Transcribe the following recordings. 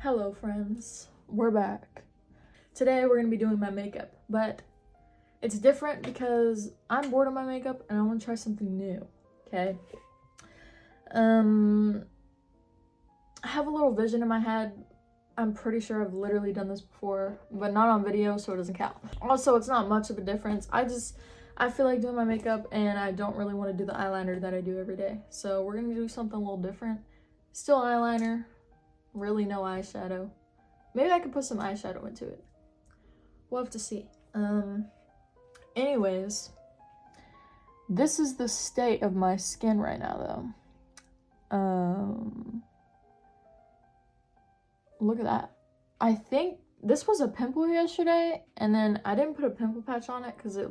Hello friends, we're back. Today we're gonna be doing my makeup, but it's different because I'm bored of my makeup and I want to try something new, okay? I have a little vision in my head. I'm pretty sure I've literally done this before, but not on video, so it doesn't count. Also, it's not much of a difference. I feel like doing my makeup and I don't really want to do the eyeliner that I do every day. So we're gonna do something a little different. Still eyeliner, really no eyeshadow. Maybe I could put some eyeshadow into it. We'll have to see. Anyways, this is the state of my skin right now though. Look at that. I think this was a pimple yesterday, and then I didn't put a pimple patch on it because it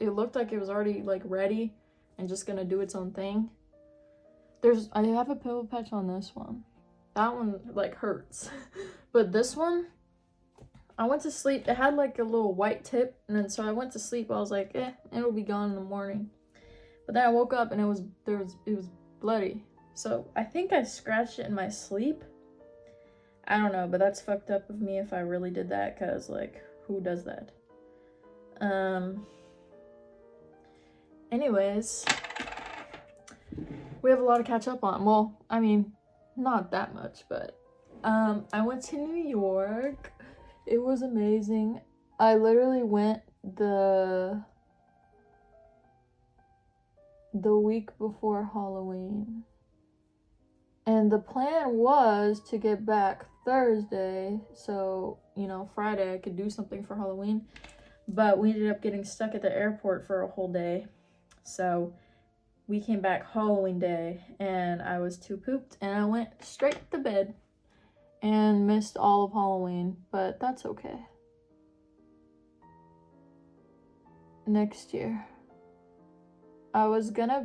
looked like it was already like ready and just gonna do its own thing. I have a pimple patch on this one. That one like hurts. But this one, I went to sleep. It had like a little white tip, and then so I went to sleep. I was like, it'll be gone in the morning. But then I woke up and it was bloody. So I think I scratched it in my sleep. I don't know, but that's fucked up of me if I really did that, cause like, who does that? Anyways, we have a lot to catch up on. Well, I mean, not that much, but I went to New York. It was amazing. I literally went the week before Halloween. And the plan was to get back Thursday, so, you know, Friday I could do something for Halloween. But we ended up getting stuck at the airport for a whole day. So we came back Halloween day, and I was too pooped, and I went straight to bed and missed all of Halloween, but that's okay. Next year. I literally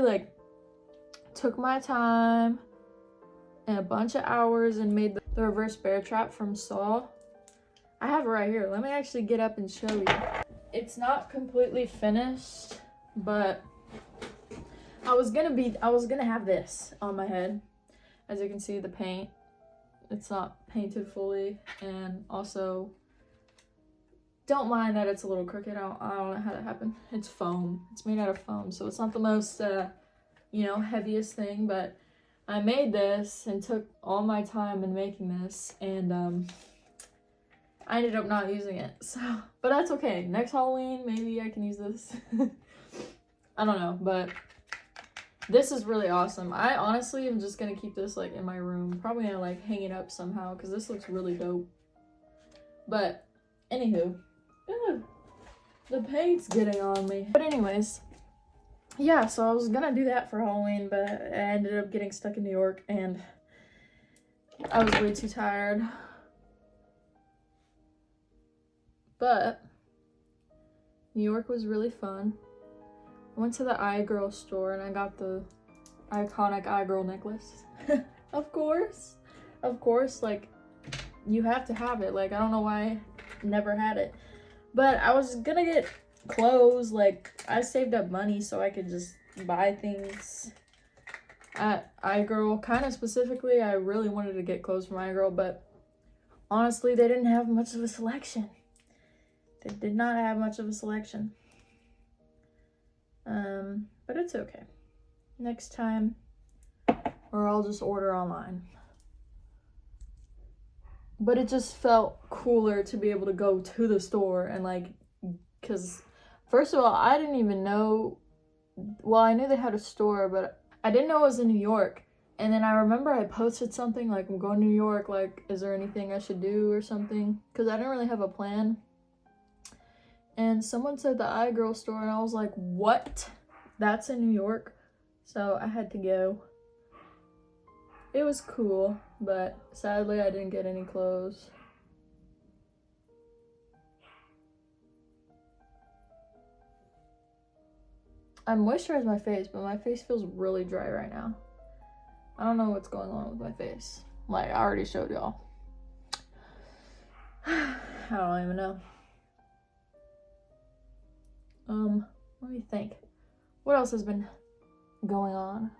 like took my time and a bunch of hours and made the reverse bear trap from Saw. I have it right here. Let me actually get up and show you. It's not completely finished, but I was gonna have this on my head. As you can see, the paint, it's not painted fully, and also don't mind that it's a little crooked. I don't know how that happened. It's foam. It's made out of foam, so it's not the most you know, heaviest thing, but I made this and took all my time in making this, and I ended up not using it, so, but that's okay. Next Halloween, maybe I can use this. I don't know, but this is really awesome. I honestly am just gonna keep this like in my room. Probably gonna like hang it up somehow because this looks really dope. But anywho, the paint's getting on me. But anyways, yeah, so I was gonna do that for Halloween, but I ended up getting stuck in New York and I was way too tired. But New York was really fun. I went to the iGirl store and I got the iconic iGirl necklace. Of course, like, you have to have it. Like, I don't know why I never had it. But I was gonna get clothes. Like, I saved up money so I could just buy things at iGirl. Kind of specifically, I really wanted to get clothes from iGirl, but honestly, they didn't have much of a selection. They did not have much of a selection. But it's okay. Next time, or I'll just order online. But it just felt cooler to be able to go to the store and like, because first of all, I didn't even know, well, I knew they had a store, but I didn't know it was in New York. And then I remember I posted something like, I'm going to New York, like, is there anything I should do or something? Because I didn't really have a plan. And someone said the iGirl store, and I was like, what? That's in New York? So I had to go. It was cool, but sadly I didn't get any clothes. I moisturized my face, but my face feels really dry right now. I don't know what's going on with my face. Like, I already showed y'all. I don't even know. Let me think. What else has been going on?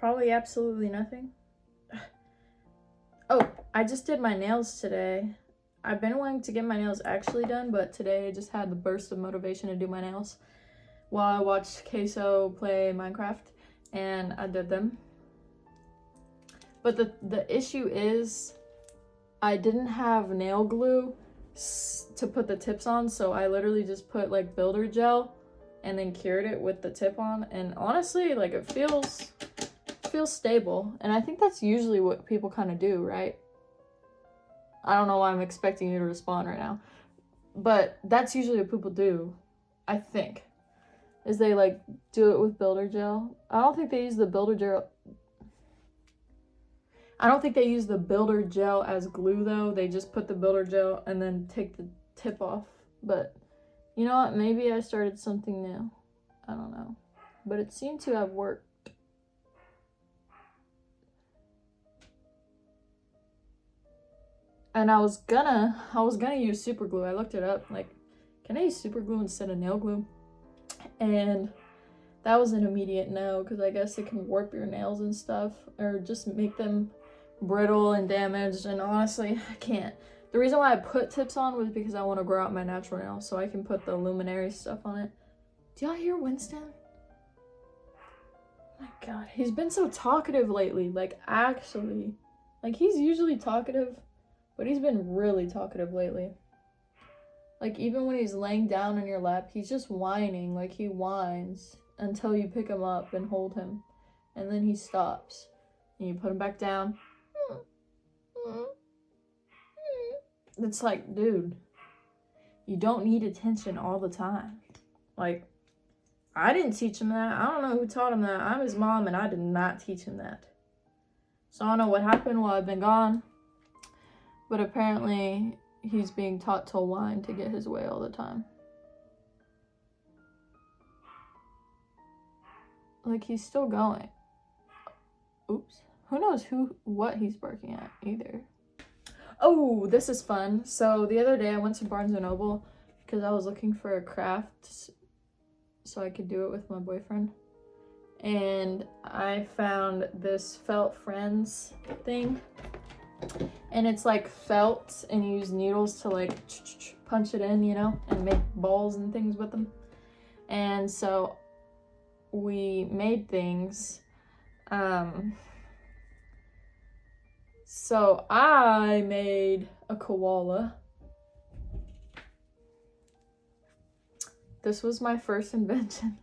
Probably absolutely nothing. Oh, I just did my nails today. I've been wanting to get my nails actually done, but today I just had the burst of motivation to do my nails while I watched Queso play Minecraft, and I did them. But the issue is I didn't have nail glue to put the tips on, so I literally just put like builder gel and then cured it with the tip on, and honestly, like, it feels stable, and I think that's usually what people kind of do, right? I don't know why I'm expecting you to respond right now, but that's usually what people do, I think, is they like do it with builder gel. I don't think they use the builder gel. I don't think they use the builder gel as glue though. They just put the builder gel and then take the tip off. But you know what? Maybe I started something new. I don't know. But it seemed to have worked. And I was gonna use super glue. I looked it up, like, can I use super glue instead of nail glue? And that was an immediate no, because I guess it can warp your nails and stuff, or just make them brittle and damaged, and honestly, I can't. The reason why I put tips on was because I want to grow out my natural nails, so I can put the luminary stuff on it. Do y'all hear Winston? Oh my god, he's been so talkative lately, like, actually. Like, he's usually talkative, but he's been really talkative lately. Like, even when he's laying down in your lap, he's just whining. Like, he whines until you pick him up and hold him. And then he stops. And you put him back down. It's like, dude, you don't need attention all the time. Like, I didn't teach him that. I don't know who taught him that. I'm his mom, and I did not teach him that. So I don't know what happened while I've been gone. But apparently, he's being taught to whine to get his way all the time. Like, he's still going. Oops. Who knows what he's barking at either. Oh, this is fun. So the other day I went to Barnes & Noble because I was looking for a craft so I could do it with my boyfriend. And I found this felt friends thing. And it's like felt, and you use needles to like punch it in, you know, and make balls and things with them. And so we made things. So I made a koala. This was my first invention.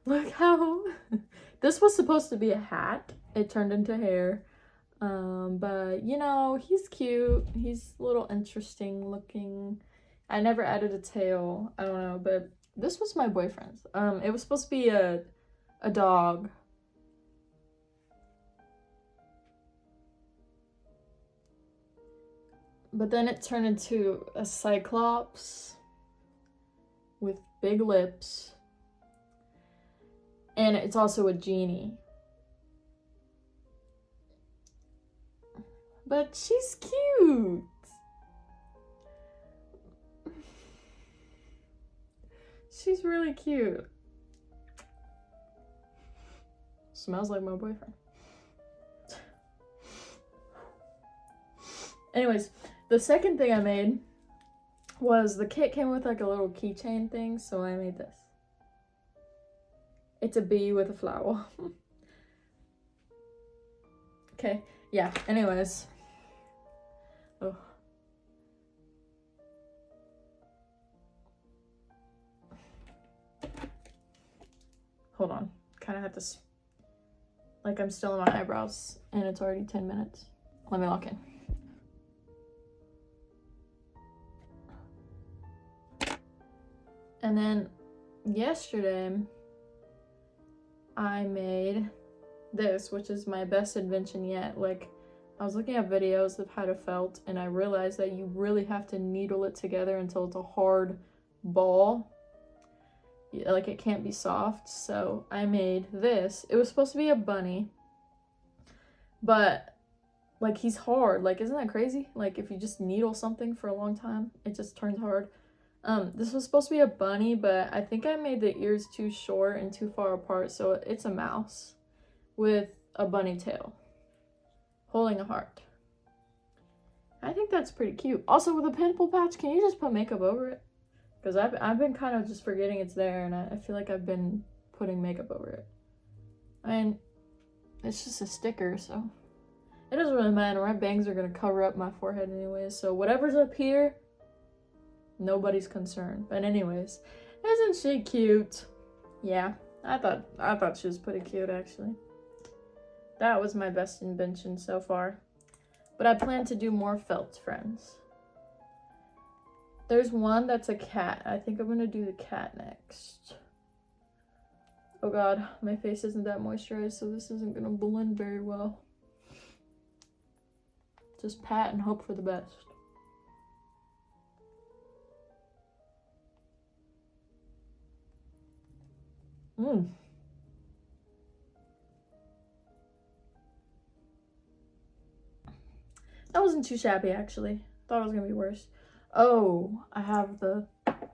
Look how this was supposed to be a hat. It turned into hair. But you know, he's cute. He's a little interesting looking. I never added a tail. I don't know, but this was my boyfriend's. It was supposed to be a dog. But then it turned into a cyclops with big lips. And it's also a genie. But she's cute. She's really cute. Smells like my boyfriend. Anyways, the second thing I made was the kit came with like a little keychain thing, so I made this. It's a bee with a flower. Okay, yeah, anyways. Oh. Hold on. Kind of have to... Like, I'm still in my eyebrows, and it's already 10 minutes. Let me lock in. And then yesterday, I made this, which is my best invention yet. Like, I was looking at videos of how to felt, and I realized that you really have to needle it together until it's a hard ball. Like, it can't be soft. So I made this. It was supposed to be a bunny, but like, he's hard. Like, isn't that crazy? Like, if you just needle something for a long time, it just turns hard. This was supposed to be a bunny, but I think I made the ears too short and too far apart, so it's a mouse with a bunny tail holding a heart. I think that's pretty cute. Also, with a pimple patch, can you just put makeup over it? Because I've been kind of just forgetting it's there, and I feel like I've been putting makeup over it. And it's just a sticker, so it doesn't really matter. My bangs are gonna cover up my forehead anyways, so whatever's up here, nobody's concerned. But anyways, isn't she cute? Yeah, I thought she was pretty cute, actually. That was my best invention so far. But I plan to do more felt friends. There's one that's a cat. I think I'm gonna do the cat next. Oh god, my face isn't that moisturized, so this isn't gonna blend very well. Just pat and hope for the best. That wasn't too shabby, actually. Thought it was gonna be worse. Oh, I have the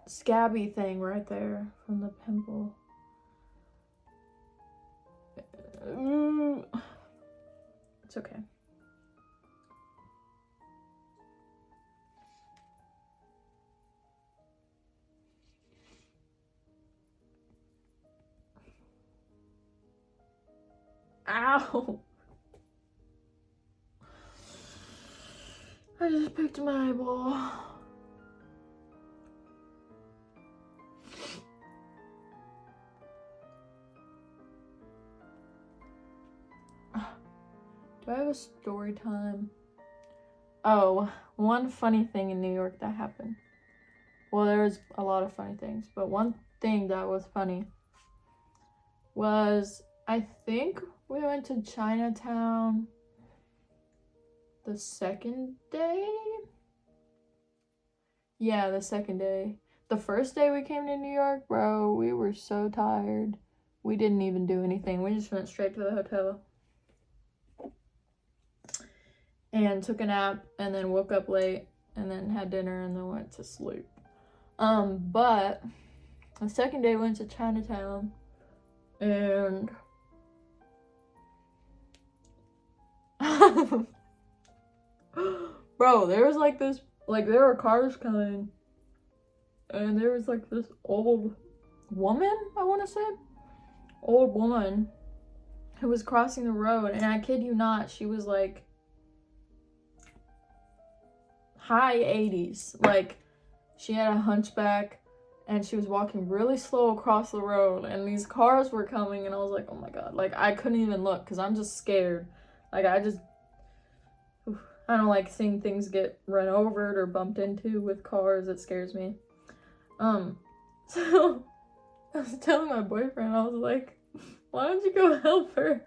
scabby thing right there from the pimple. It's okay. Ow! I just picked my eyeball. Do I have a story time? Oh, one funny thing in New York that happened. Well, there was a lot of funny things, but one thing that was funny was, I think we went to Chinatown the second day? Yeah, the second day. The first day we came to New York, bro, we were so tired. We didn't even do anything. We just went straight to the hotel and took a nap and then woke up late and then had dinner and then went to sleep. But the second day we went to Chinatown and bro, there was like this, like there were cars coming and there was like this old woman, I want to say, old woman who was crossing the road, and I kid you not, she was like high 80s. Like, she had a hunchback and she was walking really slow across the road and these cars were coming and I was like, oh my god, like I couldn't even look because I'm just scared. Like I don't like seeing things get run over or bumped into with cars. It scares me. So I was telling my boyfriend, I was like, why don't you go help her?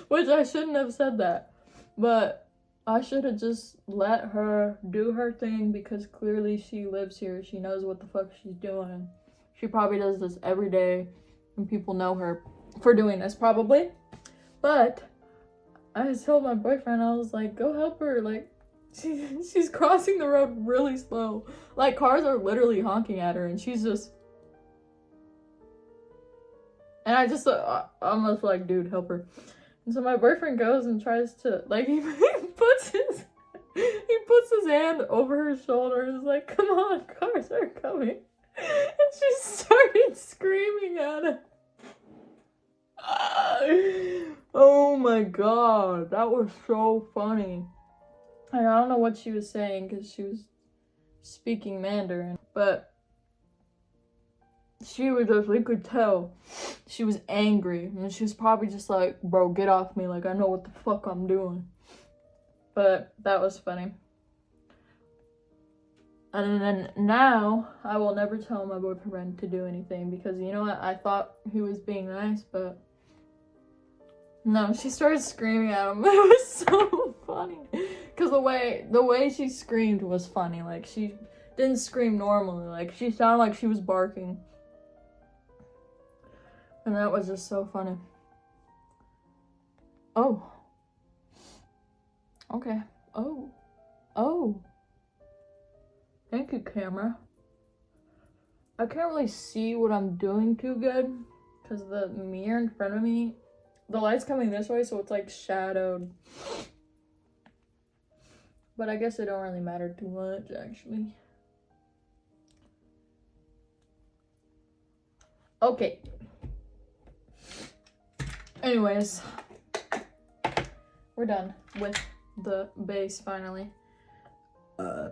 Which I shouldn't have said that, but I should have just let her do her thing because clearly she lives here. She knows what the fuck she's doing. She probably does this every day and people know her for doing this probably. But I told my boyfriend, I was like, go help her. Like, she's crossing the road really slow. Like, cars are literally honking at her and she's just... And I just almost like, dude, help her. And so my boyfriend goes and tries to, like, he puts his hand over her shoulder and is like, come on, cars are coming. And she started screaming at him. Oh my god, that was so funny. I don't know what she was saying because she was speaking Mandarin, but she was just, we could tell she was angry and she was probably just like, bro, get off me, like I know what the fuck I'm doing. But that was funny. And then now I will never tell my boyfriend to do anything because, you know what, I thought he was being nice, but no, she started screaming at him. It was so funny because the way she screamed was funny. Like, she didn't scream normally, like she sounded like she was barking. And that was just so funny. Oh. Okay. Oh. Oh. Thank you, camera. I can't really see what I'm doing too good because the mirror in front of me The light's coming this way, so it's like shadowed. But I guess it don't really matter too much, actually. Okay. Anyways, we're done with the base finally. I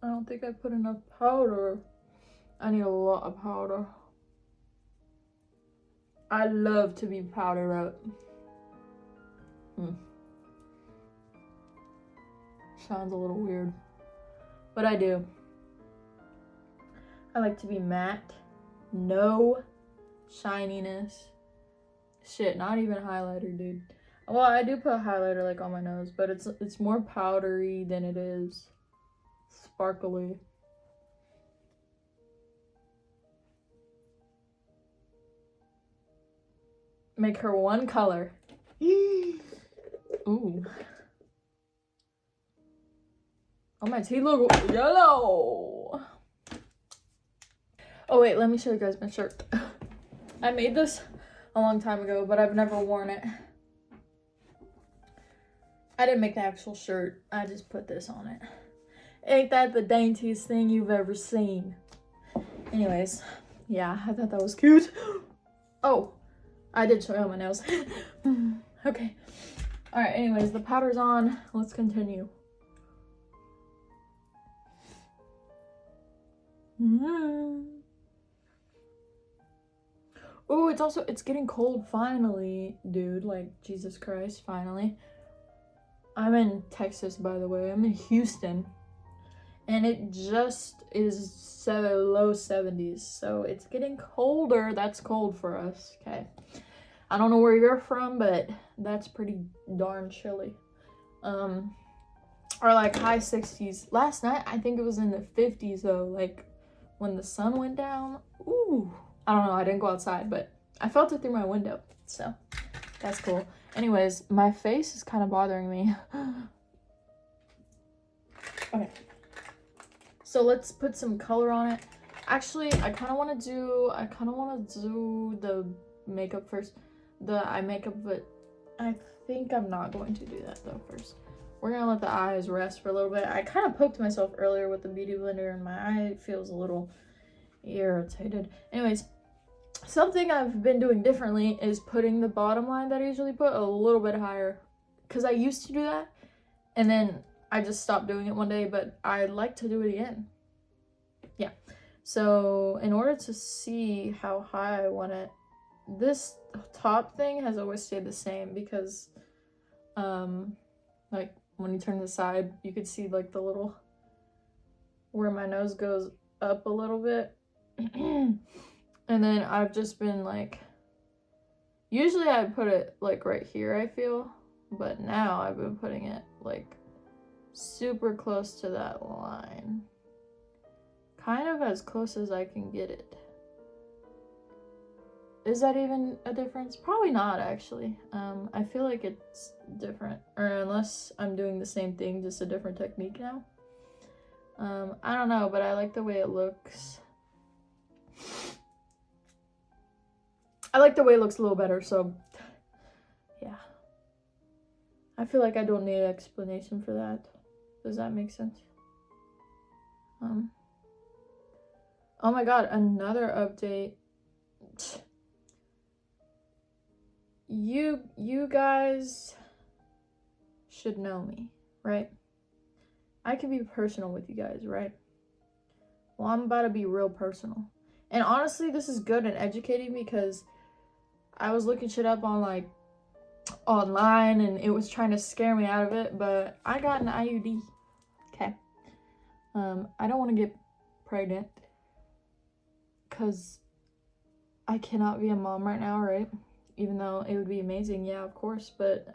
don't think I put enough powder. I need a lot of powder. I love to be powdered up. Sounds a little weird, but I do. I like to be matte, no shininess. Shit, not even highlighter, dude. Well, I do put highlighter like on my nose, but it's more powdery than it is sparkly. Make her one color. Ooh. Oh, my teeth look yellow. Oh wait, let me show you guys my shirt. I made this a long time ago, but I've never worn it. I didn't make the actual shirt. I just put this on it. Ain't that the daintiest thing you've ever seen? Anyways, yeah, I thought that was cute. Oh, I did show you my nails. Okay. Alright, anyways, the powder's on. Let's continue. Oh, it's getting cold finally, dude. Like, Jesus Christ, finally. I'm in Texas, by the way. I'm in Houston. And it just is low 70s. So it's getting colder. That's cold for us, okay? I don't know where you're from, but that's pretty darn chilly. Or like high 60s. Last night, I think it was in the 50s, though. Like, when the sun went down. Ooh. I don't know. I didn't go outside, but I felt it through my window. So, that's cool. Anyways, my face is kind of bothering me. Okay. So let's put some color on it. Actually, I kind of want to do the makeup first. The eye makeup, but I think I'm not going to do that though first. We're going to let the eyes rest for a little bit. I kind of poked myself earlier with the beauty blender and my eye feels a little irritated. Anyways, something I've been doing differently is putting the bottom line that I usually put a little bit higher. Because I used to do that and then I just stopped doing it one day, but I'd like to do it again. Yeah. So in order to see how high I want it, this top thing has always stayed the same because like when you turn to the side, you could see like the little where my nose goes up a little bit. And then I've just been like, usually I put it like right here, I feel, but now I've been putting it like super close to that line, kind of as close as I can get it. Is that even a difference? Probably not, actually. I feel like it's different, or unless I'm doing the same thing, just a different technique now. I don't know, but I like the way it looks. I like the way it looks a little better, so yeah. I feel like I don't need an explanation for that. Does that make sense? Oh my god, another update. You guys should know me, right? I can be personal with you guys, right? Well, I'm about to be real personal. And honestly, this is good and educating because I was looking shit up on like online and it was trying to scare me out of it, but I got an IUD. Okay. I don't want to get pregnant because I cannot be a mom right now, right? Even though it would be amazing, yeah, of course, but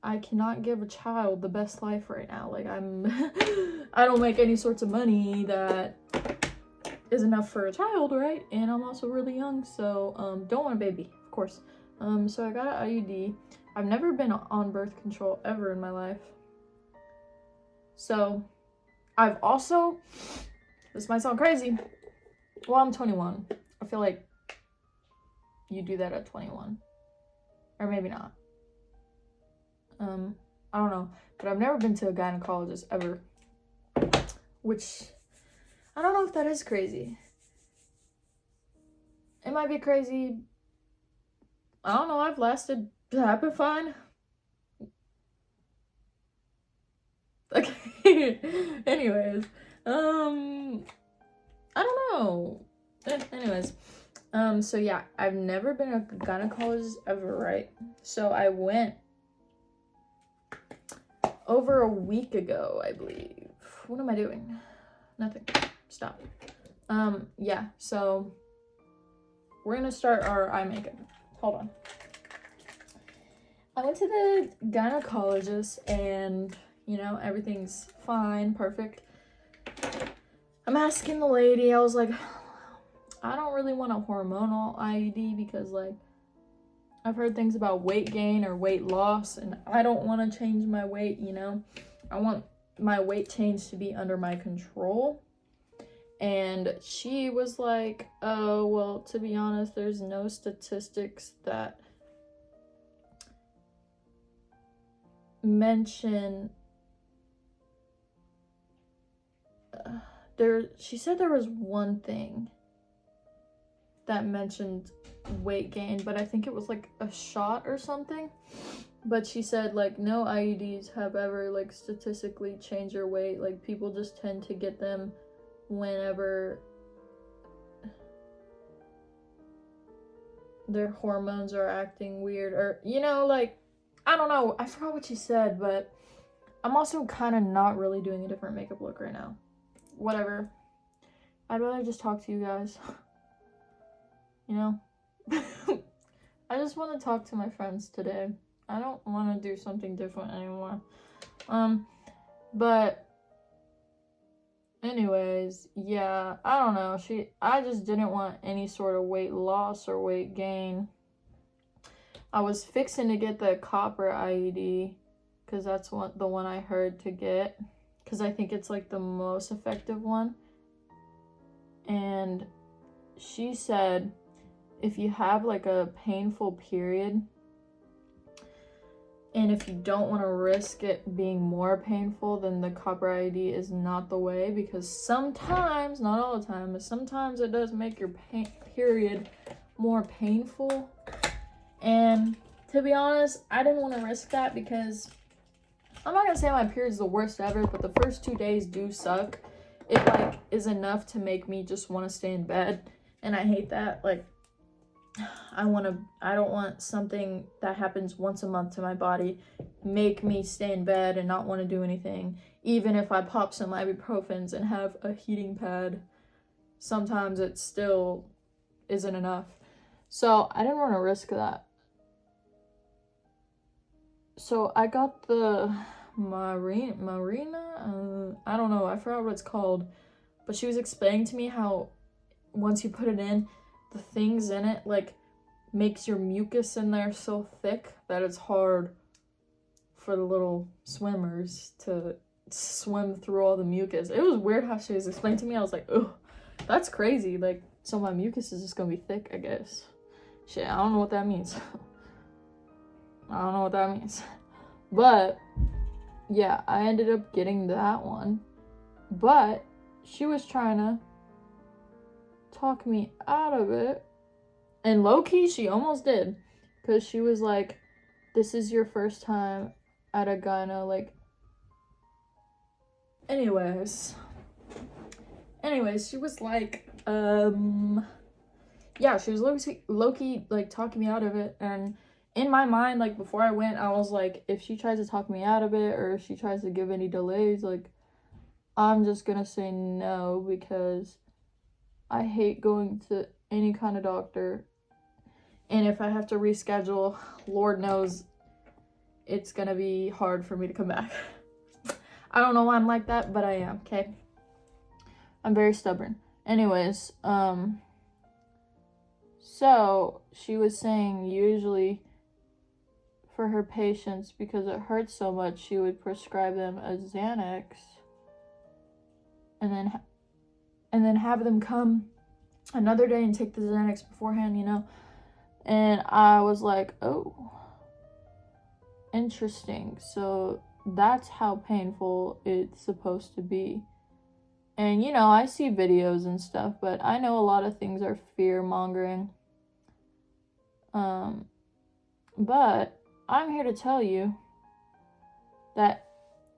I cannot give a child the best life right now. Like, I don't make any sorts of money that is enough for a child, right? And I'm also really young, so don't want a baby, of course. So I got an IUD. I've never been on birth control ever in my life. So, I've also, this might sound crazy, well, I'm 21. I feel like you do that at 21. Or maybe not. I don't know. But I've never been to a gynecologist ever. Which, I don't know if that is crazy. It might be crazy. I don't know, I've been fine. Okay. Anyways. I don't know. Anyways. So yeah, I've never been a gynecologist ever, right? So I went over a week ago, I believe. What am I doing? Nothing. Stop. Yeah, so we're gonna start our eye makeup. Hold on. I went to the gynecologist and, you know, everything's fine, perfect. I'm asking the lady, I was like, I don't really want a hormonal IUD because, like, I've heard things about weight gain or weight loss, and I don't want to change my weight, you know? I want my weight change to be under my control. And she was like, oh, well, to be honest, there's no statistics that mention she said there was one thing that mentioned weight gain, but I think it was like a shot or something. But she said, like, no IUDs have ever, like, statistically changed your weight. Like, people just tend to get them whenever their hormones are acting weird, or, you know, like, I don't know, I forgot what she said, but I'm also kind of not really doing a different makeup look right now. Whatever. I'd rather just talk to you guys. You know? I just want to talk to my friends today. I don't want to do something different anymore. But anyways, yeah, I don't know. I just didn't want any sort of weight loss or weight gain. I was fixing to get the copper IUD because that's the one I heard to get, because I think it's like the most effective one. And she said if you have like a painful period, and if you don't want to risk it being more painful, then the copper IUD is not the way, because sometimes, not all the time, but sometimes it does make your period more painful. And to be honest, I didn't want to risk that, because I'm not gonna say my period's the worst ever, but the first 2 days do suck. It like is enough to make me just want to stay in bed, and I hate that. Like, I don't want something that happens once a month to my body make me stay in bed and not want to do anything. Even if I pop some ibuprofens and have a heating pad, sometimes it still isn't enough. So I didn't want to risk that. So I got the Marina, I don't know, I forgot what it's called, but she was explaining to me how once you put it in, the things in it like makes your mucus in there so thick that it's hard for the little swimmers to swim through all the mucus. It was weird how she was explaining to me. I was like, oh, that's crazy. Like, so my mucus is just gonna be thick, I guess. Shit, I don't know what that means. I don't know what that means. But yeah, I ended up getting that one. But she was trying to talk me out of it. And low-key, she almost did. Because she was like, this is your first time at a gyno, like... Anyways, she was like, yeah, she was low-key, like, talking me out of it. And in my mind, like, before I went, I was like, if she tries to talk me out of it, or if she tries to give any delays, like, I'm just gonna say no, because I hate going to any kind of doctor. And if I have to reschedule, Lord knows it's gonna be hard for me to come back. I don't know why I'm like that, but I am, okay? I'm very stubborn. Anyways, so she was saying usually for her patients, because it hurts so much, she would prescribe them a Xanax and then have them come another day and take the Xanax beforehand, you know. And I was like, oh, interesting. So that's how painful it's supposed to be. And, you know, I see videos and stuff, but I know a lot of things are fear-mongering. But I'm here to tell you that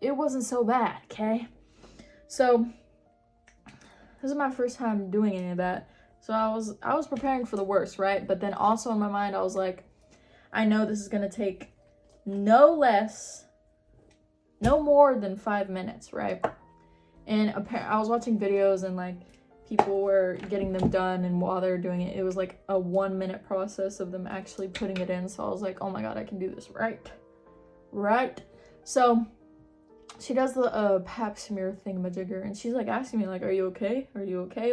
it wasn't so bad, okay? So, this is my first time doing any of that. So I was preparing for the worst, right? But then also in my mind, I was like, I know this is gonna take no more than 5 minutes, right? And I was watching videos and like people were getting them done, and while they were doing it, it was like a 1 minute process of them actually putting it in. So I was like, oh my god, I can do this, right? So she does the pap smear thingamajigger, and she's like asking me like, are you okay?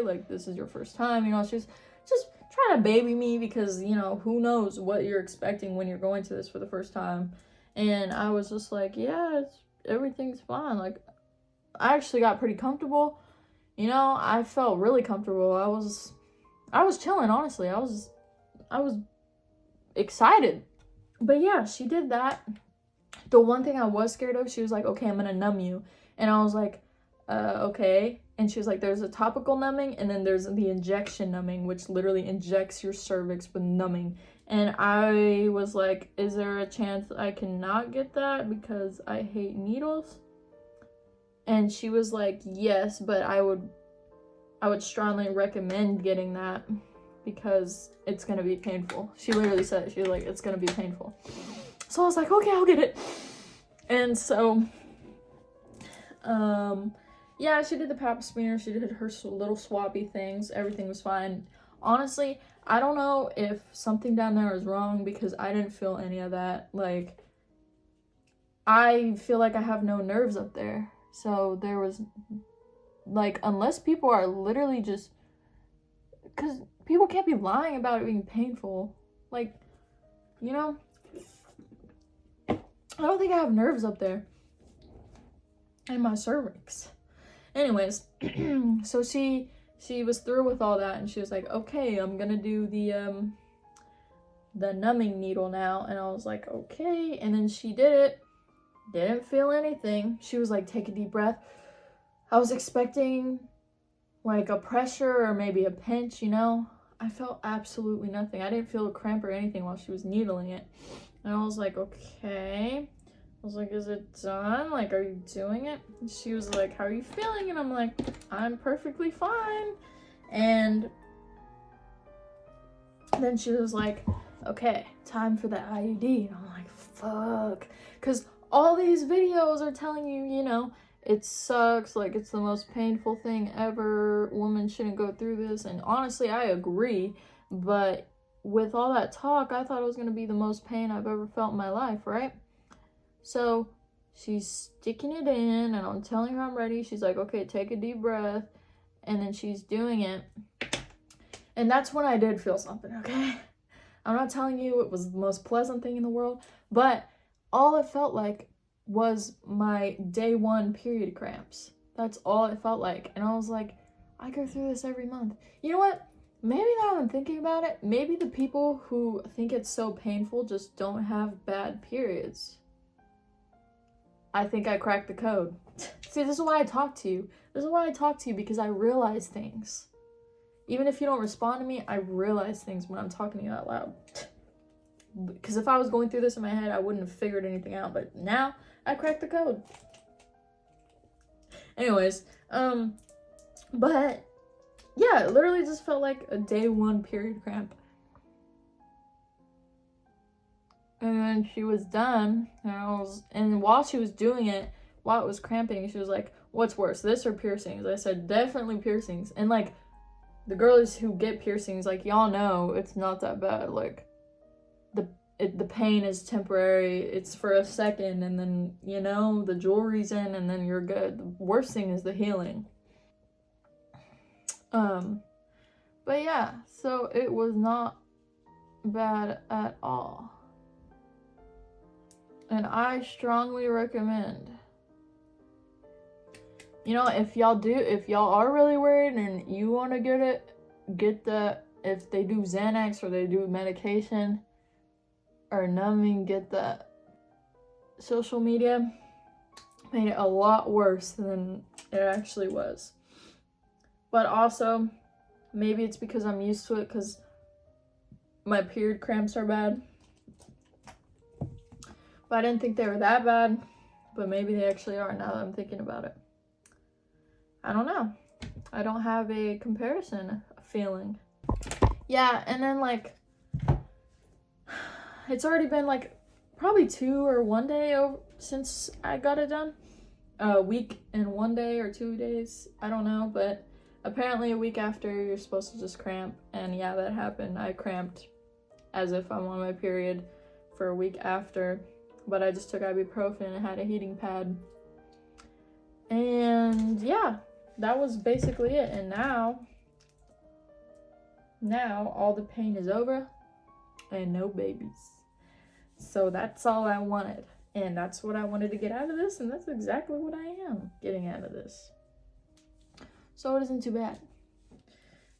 Like, this is your first time, you know. She's just trying to baby me because, you know, who knows what you're expecting when you're going to this for the first time. And I was just like, yeah, everything's fine. Like, I actually got pretty comfortable, you know. I felt really comfortable. I was chilling, honestly. I was excited. But yeah, she did that. The one thing I was scared of, she was like, okay, I'm gonna numb you. And I was like, okay. And she was like, there's a topical numbing, and then there's the injection numbing, which literally injects your cervix with numbing. And I was like, is there a chance I cannot get that because I hate needles? And she was like, yes, but I would strongly recommend getting that because it's gonna be painful. She literally said it. She was like, it's gonna be painful. So I was like, okay, I'll get it. And so, yeah, she did the pap smear. She did her little swappy things. Everything was fine. Honestly, I don't know if something down there is wrong because I didn't feel any of that. Like, I feel like I have no nerves up there. So there was, like, unless people are literally just, because people can't be lying about it being painful. Like, you know? I don't think I have nerves up there in my cervix. Anyways, so she was through with all that, and she was like, okay, I'm gonna do the numbing needle now. And I was like, okay. And then she did it. Didn't feel anything. She was like, take a deep breath. I was expecting like a pressure or maybe a pinch, you know. I felt absolutely nothing. I didn't feel a cramp or anything while she was needling it. And I was like, okay. I was like, is it done? Like, are you doing it? And she was like, how are you feeling? And I'm like, I'm perfectly fine. And then she was like, okay, time for the IUD. And I'm like, fuck. Because all these videos are telling you, you know, it sucks. Like, it's the most painful thing ever. Women shouldn't go through this. And honestly, I agree. But with all that talk, I thought it was going to be the most pain I've ever felt in my life, right? So she's sticking it in, and I'm telling her I'm ready. She's like, okay, take a deep breath. And then she's doing it. And that's when I did feel something, okay? I'm not telling you it was the most pleasant thing in the world, but all it felt like was my day 1 period cramps. That's all it felt like. And I was like, I go through this every month. You know what? Maybe now I'm thinking about it, maybe the people who think it's so painful just don't have bad periods. I think I cracked the code. See, this is why I talk to you. This is why I talk to you, because I realize things. Even if you don't respond to me, I realize things when I'm talking to you out loud. Because if I was going through this in my head, I wouldn't have figured anything out. But now, I cracked the code. Anyways, but yeah, it literally just felt like a day 1 period cramp. And then she was done, and while she was doing it, while it was cramping, she was like, what's worse, this or piercings? I said, definitely piercings. And like, the girls who get piercings, like, y'all know it's not that bad. Like, the pain is temporary, it's for a second, and then, you know, the jewelry's in, and then you're good. The worst thing is the healing. But yeah, so it was not bad at all. And I strongly recommend, you know, if y'all are really worried and you want to get the, if they do Xanax or they do medication or numbing, get the social media, made it a lot worse than it actually was. But also, maybe it's because I'm used to it because my period cramps are bad. But I didn't think they were that bad, but maybe they actually are now that I'm thinking about it. I don't know. I don't have a comparison feeling. Yeah, and then like, it's already been like probably 2 or 1 day since I got it done. A week and 1 day or 2 days, I don't know, but apparently a week after you're supposed to just cramp, and yeah, that happened. I cramped as if I'm on my period for a week after, but I just took ibuprofen and had a heating pad. And yeah, that was basically it. And now all the pain is over and no babies. So that's all I wanted. And that's what I wanted to get out of this, and that's exactly what I am getting out of this. So it isn't too bad.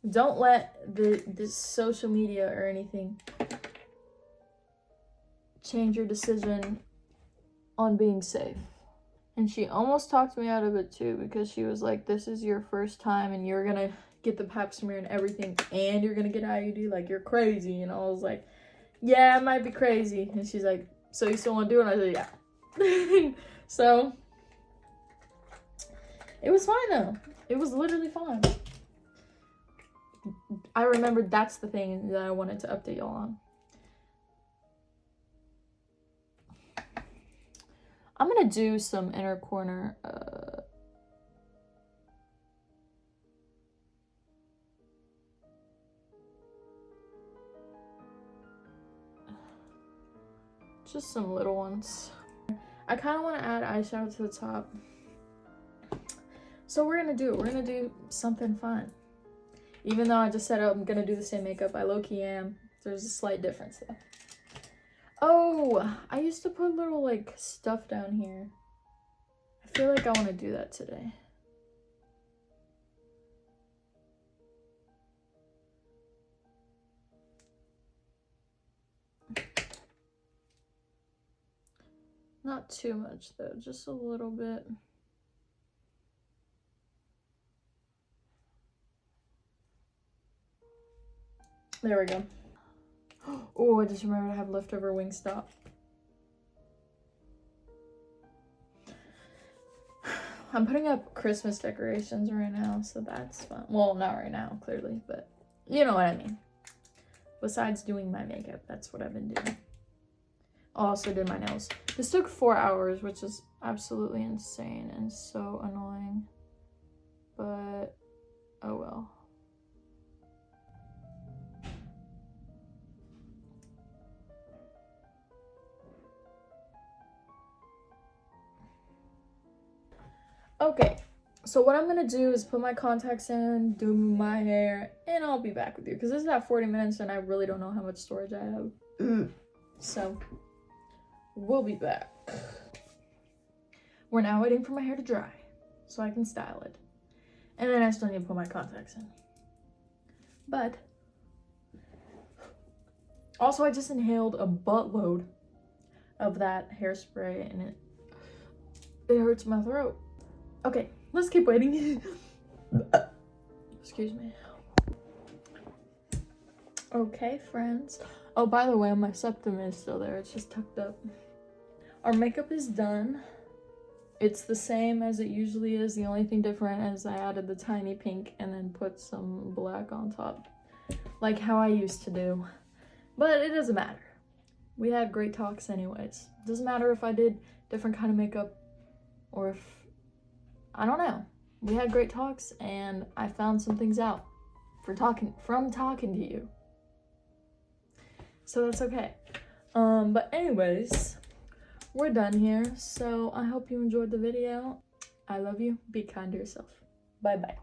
Don't let this social media or anything change your decision on being safe. And she almost talked me out of it too, because she was like, this is your first time and you're gonna get the pap smear and everything, and you're gonna get IUD, like you're crazy. And I was like, yeah, I might be crazy. And she's like, so you still want to do it? And I said, yeah. So it was fine though. It was literally fine. I remembered that's the thing that I wanted to update y'all on. I'm gonna do some inner corner just some little ones. I kind of want to add eyeshadow to the top. So we're gonna do something fun. Even though I just said I'm gonna do the same makeup, I low-key am. There's a slight difference though. Oh, I used to put little like stuff down here. I feel like I want to do that today. Not too much though, just a little bit. There we go. Oh, I just remembered I have leftover Wingstop. I'm putting up Christmas decorations right now, so that's fun. Well, not right now, clearly, but you know what I mean. Besides doing my makeup, that's what I've been doing. I also did my nails. This took 4 hours, which is absolutely insane and so annoying. But, oh well. Okay, so what I'm gonna do is put my contacts in, do my hair, and I'll be back with you. Because this is at 40 minutes and I really don't know how much storage I have. So, we'll be back. We're now waiting for my hair to dry so I can style it. And then I still need to put my contacts in. But, also I just inhaled a buttload of that hairspray and it hurts my throat. Okay, let's keep waiting. Excuse me. Okay, friends. Oh, by the way, my septum is still there. It's just tucked up. Our makeup is done. It's the same as it usually is. The only thing different is I added the tiny pink and then put some black on top. Like how I used to do. But it doesn't matter. We had great talks anyways. Doesn't matter if I did different kind of makeup or if... I don't know. We had great talks and I found some things out from talking to you. So that's okay. But anyways, we're done here. So I hope you enjoyed the video. I love you. Be kind to yourself. Bye bye.